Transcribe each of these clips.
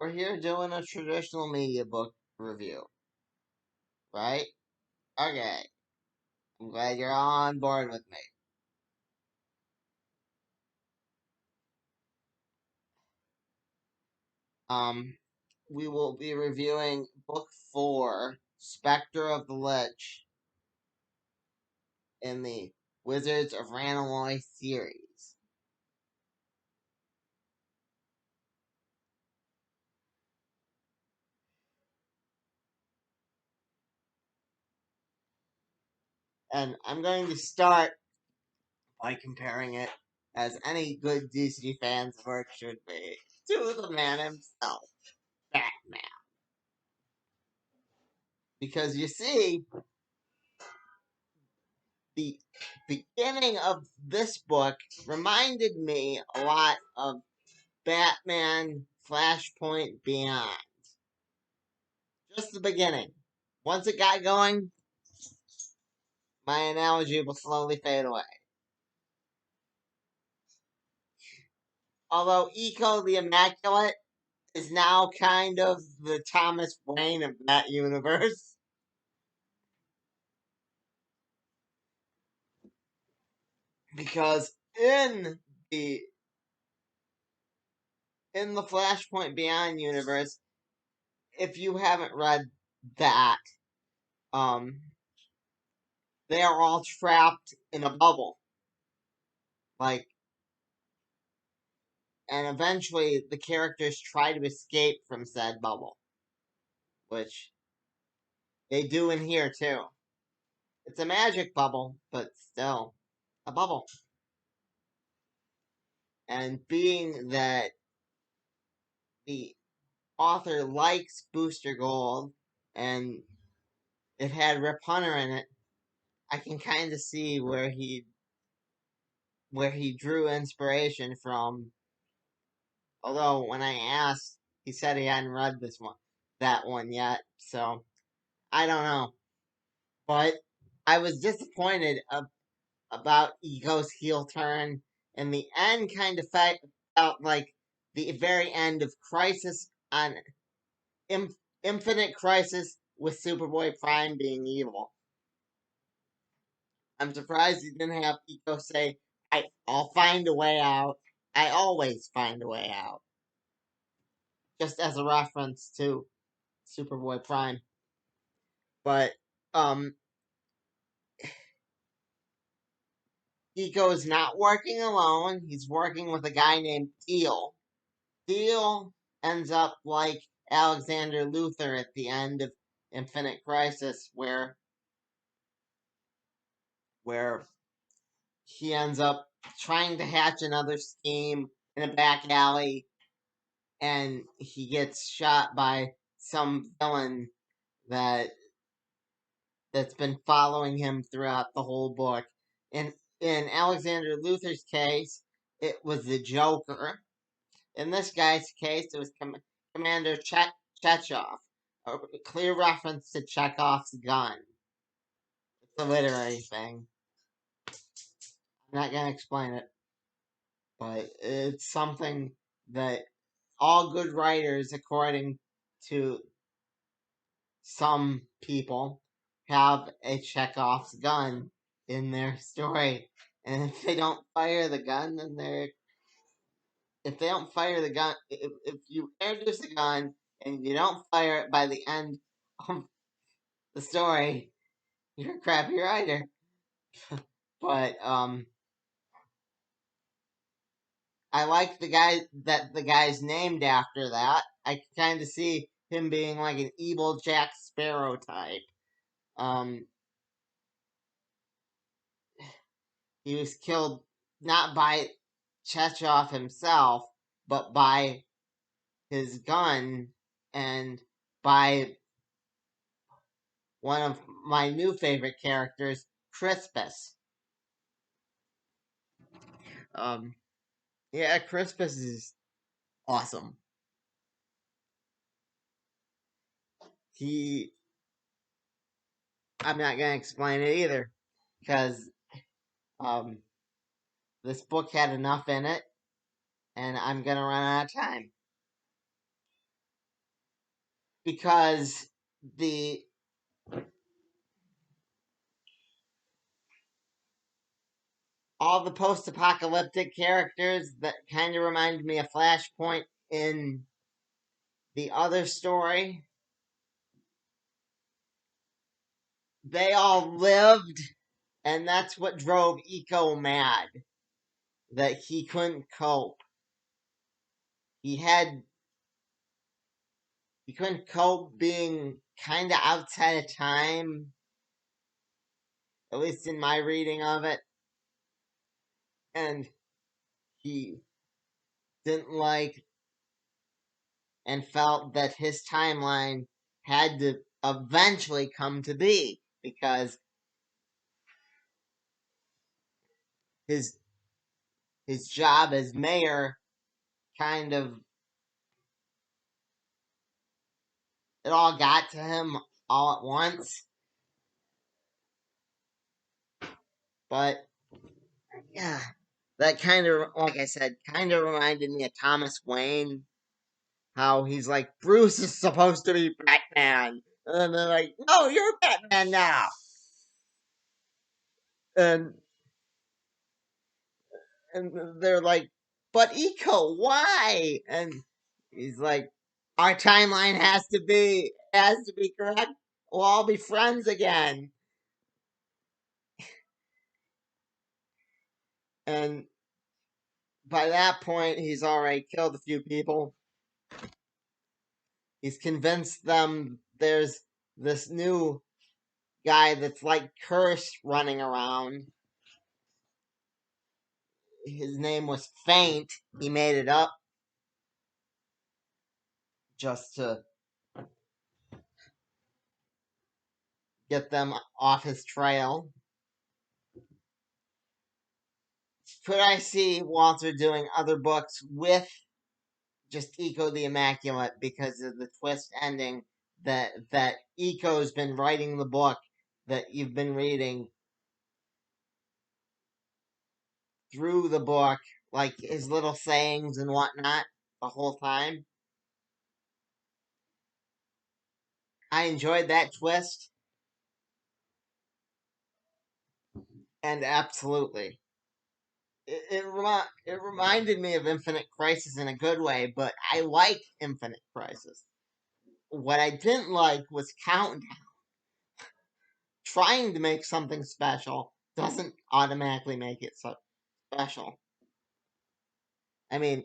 We're here doing a traditional media book review, right? Okay. I'm glad you're on board with me. Um, we will be reviewing book 4, Specter of the Litch, in the Wizards of Ranaloy series. And I'm going to start by comparing it, as any good DC fan's work should be, to the man himself, Batman. Because you see, the beginning of this book reminded me a lot of Batman Flashpoint Beyond. Just the beginning. Once it got going, my analogy will slowly fade away. Although Eco the Immaculate is now kind of the Thomas Wayne of that universe. Because the in the Flashpoint Beyond universe, if you haven't read that, they are all trapped in a bubble. Like, and eventually the characters try to escape from said bubble, which they do in here too. It's a magic bubble, but still a bubble. And being that the author likes Booster Gold and it had Rip Hunter in it, I can kind of see where he drew inspiration from. Although when I asked, he said he hadn't read that one yet, so I don't know. But I was disappointed about Ego's heel turn, and the end kind of felt like the very end of Crisis on Infinite Crisis with Superboy Prime being evil. I'm surprised he didn't have Ego say, I'll find a way out. I always find a way out. Just as a reference to Superboy Prime. But, Ego is not working alone. He's working with a guy named Teal. Teal ends up like Alexander Luthor at the end of Infinite Crisis, where he ends up trying to hatch another scheme in a back alley, and he gets shot by some villain that's been following him throughout the whole book. In Alexander Luthor's case, it was the Joker. In this guy's case, it was Commander Chechov, a clear reference to Chekhov's gun. It's a literary thing. I'm not going to explain it, but it's something that all good writers, according to some people, have a Chekhov's gun in their story. And if they don't fire the gun, then if they don't fire the gun, if you introduce a gun and you don't fire it by the end of the story, you're a crappy writer. But I like the guy's named after that. I kind of see him being like an evil Jack Sparrow type. Um, he was killed not by Chechov himself, but by his gun and by one of my new favorite characters, Crispus. Um, yeah, Crispus is awesome. He, I'm not gonna explain it either, because um, this book had enough in it, and I'm gonna run out of time. because the all the post-apocalyptic characters that kind of reminded me of Flashpoint in the other story, they all lived, and that's what drove Eco mad. That he couldn't cope. He had he couldn't cope being kind of outside of time, at least in my reading of it, and he didn't like and felt that his timeline had to eventually come to be because his his job as mayor kind of it all got to him all at once. But yeah, that kind of, like I said, kind of reminded me of Thomas Wayne. How he's like, Bruce is supposed to be Batman. And they're like, no, you're Batman now. And and they're like, but Eco, why? And he's like, our timeline has to be correct. We'll all be friends again. And by that point, he's already killed a few people. He's convinced them there's this new guy that's like cursed running around. His name was Faint. He made it up just to get them off his trail. Could I see Walter doing other books with just Eco the Immaculate because of the twist ending that Eco's been writing the book that you've been reading through the book, like his little sayings and whatnot the whole time. I enjoyed that twist, and absolutely. It reminded me of Infinite Crisis in a good way, but I like Infinite Crisis. What I didn't like was Countdown. Trying to make something special doesn't automatically make it so special. I mean,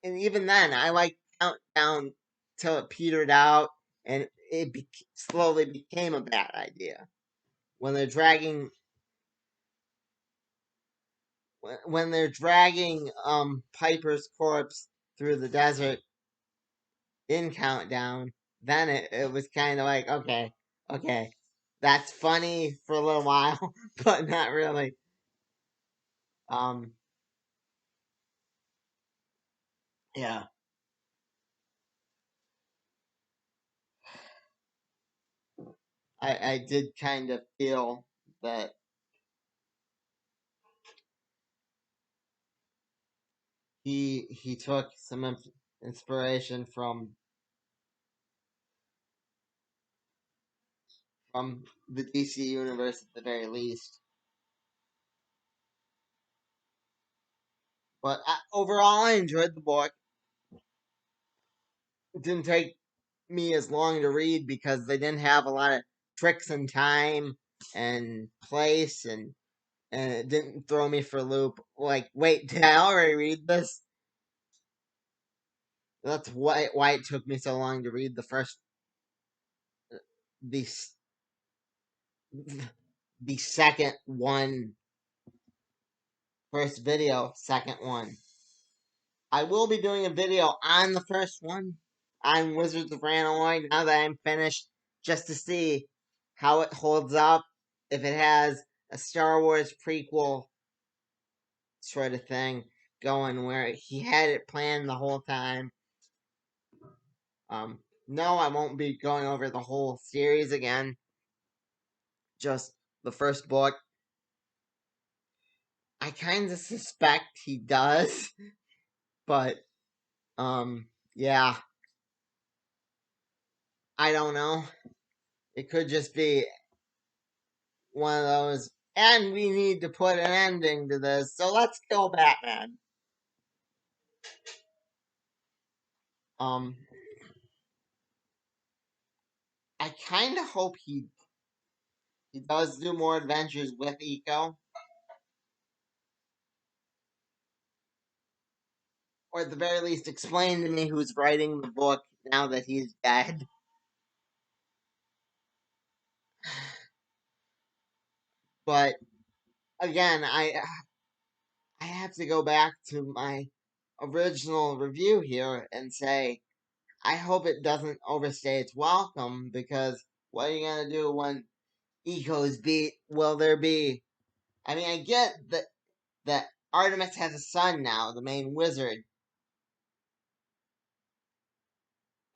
and even then, I like Countdown till it petered out and it slowly became a bad idea. When they're dragging when they're dragging Piper's corpse through the desert in Countdown, then it was kind of like, okay, that's funny for a little while, but not really. Um, yeah, I did kind of feel that he took some inspiration from the DC universe at the very least. But overall, I enjoyed the book. It didn't take me as long to read because they didn't have a lot of tricks in time and place and it didn't throw me for a loop. Like, wait, did I already read this? That's why it took me so long to read the the second one, first video, second one. I will be doing a video on the first one, on Wizards of Ranaloy, now that I'm finished, just to see how it holds up, if it has a Star Wars prequel sort of thing going where he had it planned the whole time. No, I won't be going over the whole series again, just the first book. I kind of suspect he does, but yeah. I don't know. It could just be one of those, and we need to put an ending to this, so let's kill Batman. Um, I kind of hope he does do more adventures with Eco, or at the very least, explain to me who's writing the book now that he's dead. But again, I have to go back to my original review here and say I hope it doesn't overstay its welcome, because what are you gonna do when Eco's beat? Will there be? I mean, I get that Artemis has a son now, the main wizard,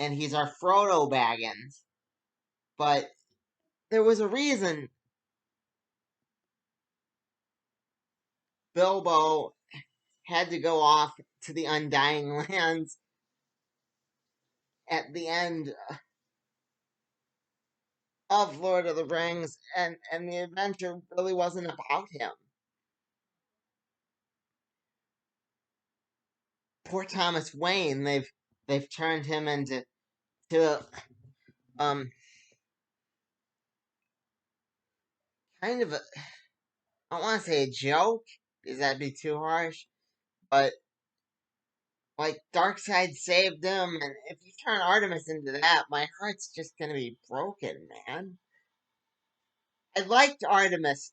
and he's our Frodo Baggins. But there was a reason Bilbo had to go off to the Undying Lands at the end of Lord of the Rings, and the adventure really wasn't about him. Poor Thomas Wayne, they've turned him into um kind of a, I don't want to say a joke, because that'd be too harsh, but like Darkseid saved him, and if you turn Artemis into that, my heart's just gonna be broken, man. I liked Artemis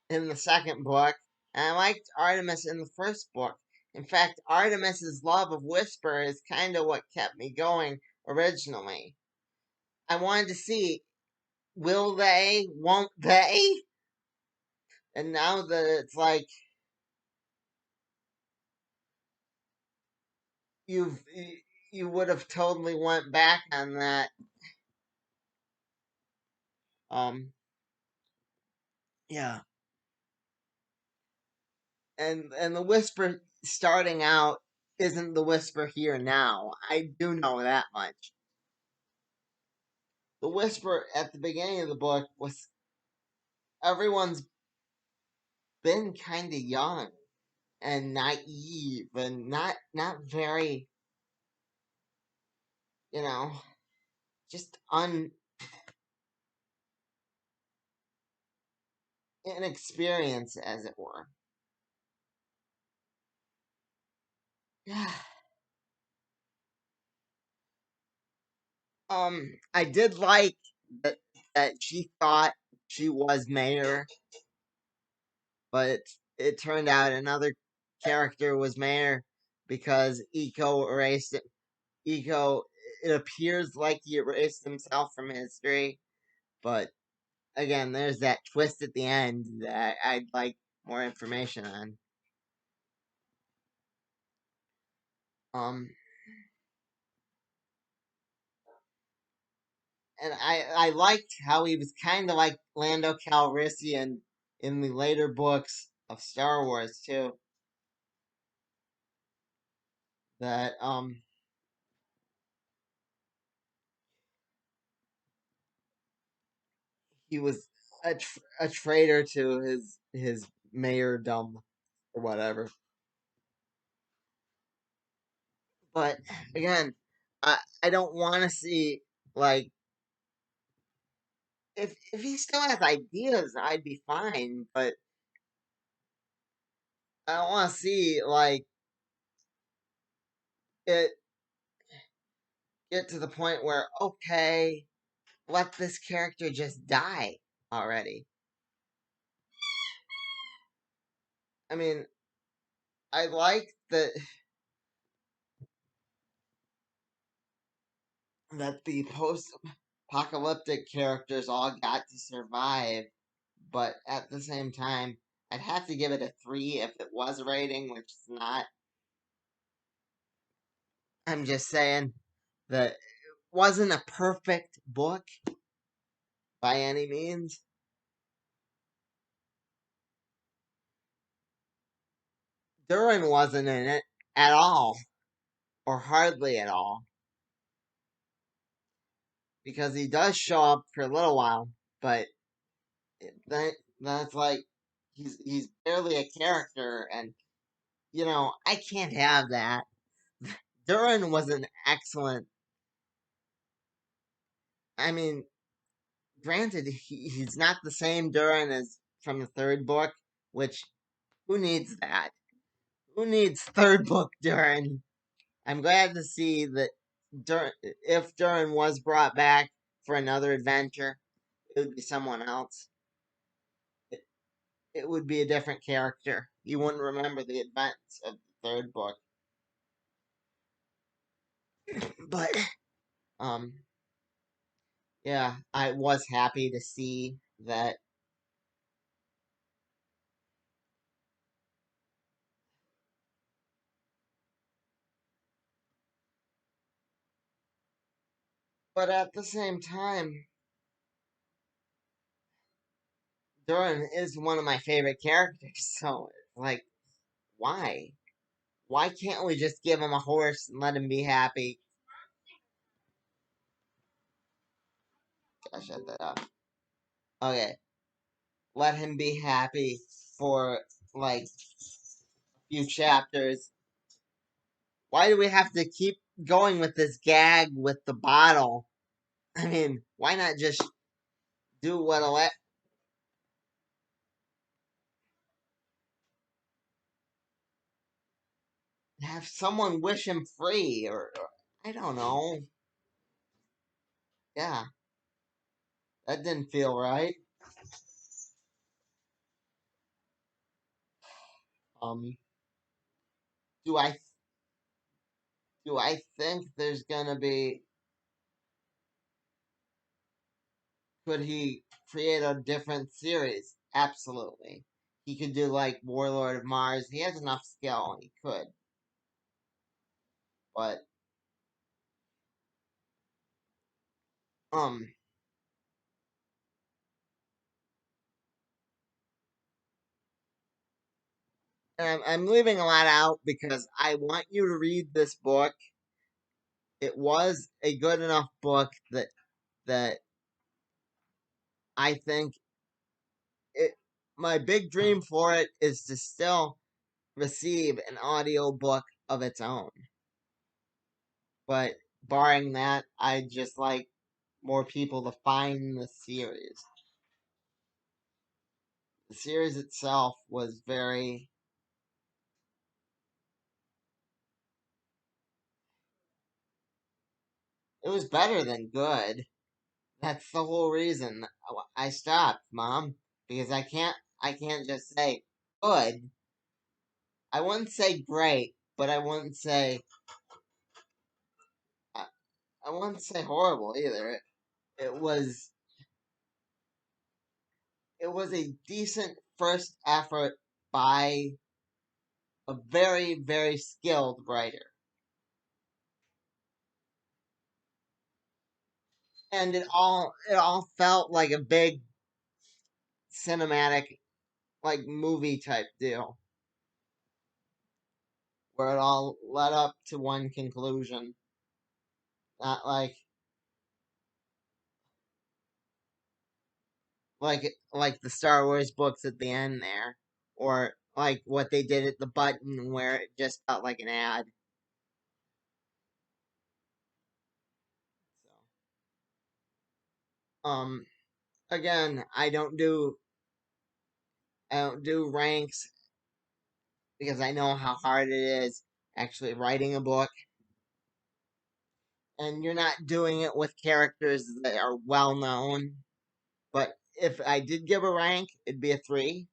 in the second book, and I liked Artemis in the first book. In fact, Artemis's love of Whisper is kind of what kept me going originally. I wanted to see, will they, won't they? And now that it's like you've you would have totally went back on that. Yeah. And the Whisper starting out isn't the Whisper here now. I do know that much. The Whisper at the beginning of the book was, everyone's been kind of young and naive and not very, you know, just inexperienced, as it were. Yeah. I did like that she thought she was mayor, but it turned out another character was mayor, because Eco erased it. Eco, it appears like he erased himself from history, but again, there's that twist at the end that I'd like more information on. Um, and I liked how he was kind of like Lando Calrissian in the later books of Star Wars too. That he was a traitor to his mayordom or whatever. But again, I don't want to see, like, if he still has ideas, I'd be fine. But I don't want to see like it get to the point where, okay, let this character just die already. I mean, I like that the post-apocalyptic characters all got to survive, but at the same time, I'd have to give it a 3 if it was a rating, which is not. I'm just saying that it wasn't a perfect book by any means. Durin wasn't in it at all, or hardly at all. because he does show up for a little while, but that that's like he's barely a character, and I can't have that. Durin was an excellent. I mean, granted, he's not the same Durin as from the third book, which who needs that? Who needs third book Durin? I'm glad to see that if Durin was brought back for another adventure, it would be someone else. It, it would be a different character. You wouldn't remember the events of the third book. But um yeah, I was happy to see that. But at the same time, Durin is one of my favorite characters. So, like, why? Why can't we just give him a horse and let him be happy? I shut that up. Okay, let him be happy for like a few chapters. Why do we have to keep going with this gag with the bottle? I mean, why not just do what have someone wish him free, or I don't know. Yeah, that didn't feel right. Um, do I think there's gonna be? Could he create a different series? Absolutely. He could do like Warlord of Mars. He has enough skill. He could, but um, and I'm leaving a lot out because I want you to read this book. It was a good enough book that I think it. My big dream for it is to still receive an audio book of its own. But barring that, I just like more people to find the series. The series itself was very. It was better than good. That's the whole reason I stopped, Mom, because I can't just say good. I wouldn't say great, but I, I wouldn't say horrible either. It was it was a decent first effort by a very very skilled writer, and it all felt like a big cinematic like movie type deal where it all led up to one conclusion, not like the Star Wars books at the end there, or like what they did at the button where it just felt like an ad. So, again, I don't do ranks because I know how hard it is actually writing a book, and you're not doing it with characters that are well known. But if I did give a rank, it'd be a 3.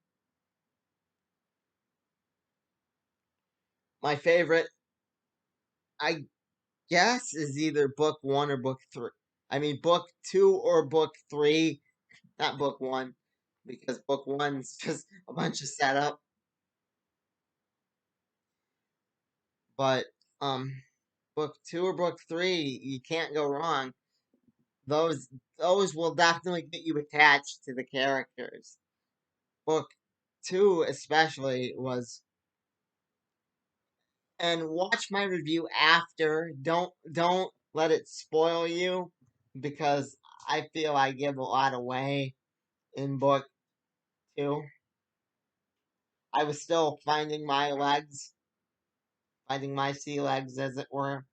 My favorite, I guess, is either book 1 or book 3. I mean, book 2 or book 3, not book 1, because book 1's just a bunch of setup. But um, book 2 or book 3, you can't go wrong. Those those will definitely get you attached to the characters. Book 2 especially was, and watch my review after. Don't let it spoil you. because I feel I give a lot away in book two. I was still finding my legs, finding my sea legs, as it were.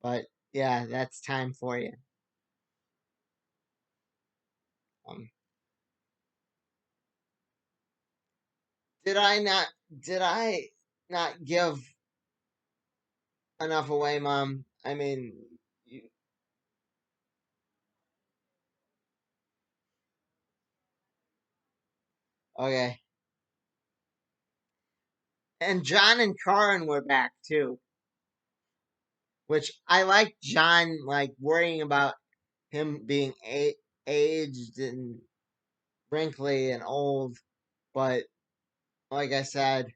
But yeah, that's time for you. Um, did I not? Did I not give enough away, Mom? I mean, you, okay. And John and Karen were back too, which I like. John like worrying about him being aged and wrinkly and old, but like I said,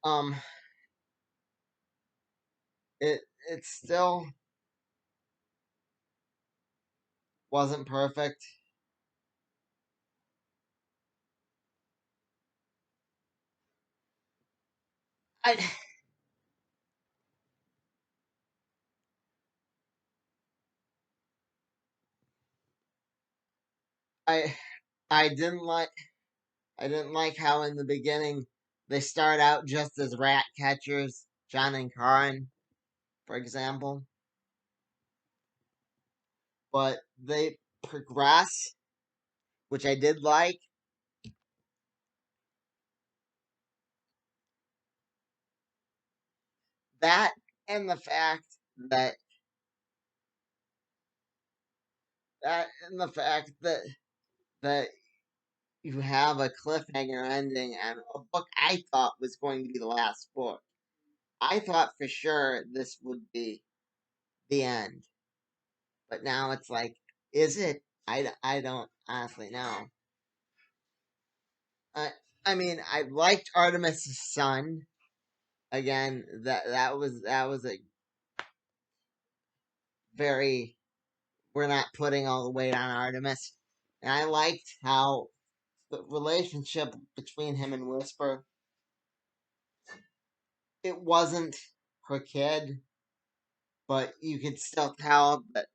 um, it it still wasn't perfect. I I I didn't like I didn't like how in the beginning they start out just as rat catchers, John and Karen, for example, but they progress, which I did like. That and the fact that that you have a cliffhanger ending and a book I thought was going to be the last book. I thought for sure this would be the end, but now it's like, is it? I don't honestly know. I I mean, I liked Artemis' son. Again, that was a very, we're not putting all the weight on Artemis, and I liked how the relationship between him and Whisper, it wasn't her kid, but you could still tell that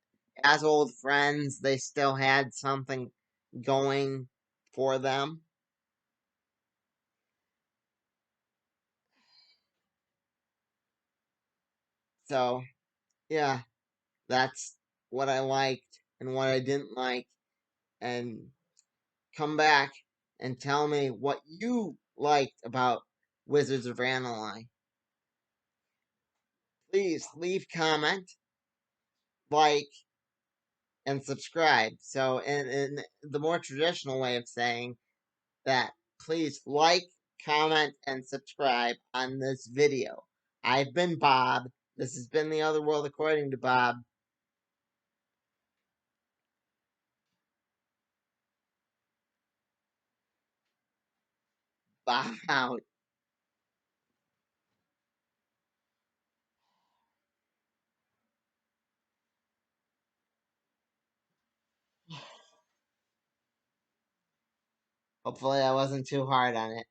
as old friends, they still had something going for them. So, yeah, that's what I liked and what I didn't like. And come back and tell me what you liked about Wizards of Ranaloy. Please leave comment, like, and subscribe. So, in the more traditional way of saying that, please like, comment, and subscribe on this video. I've been Bob. This has been The Other World According to Bob. Bob out. Hopefully, I wasn't too hard on it.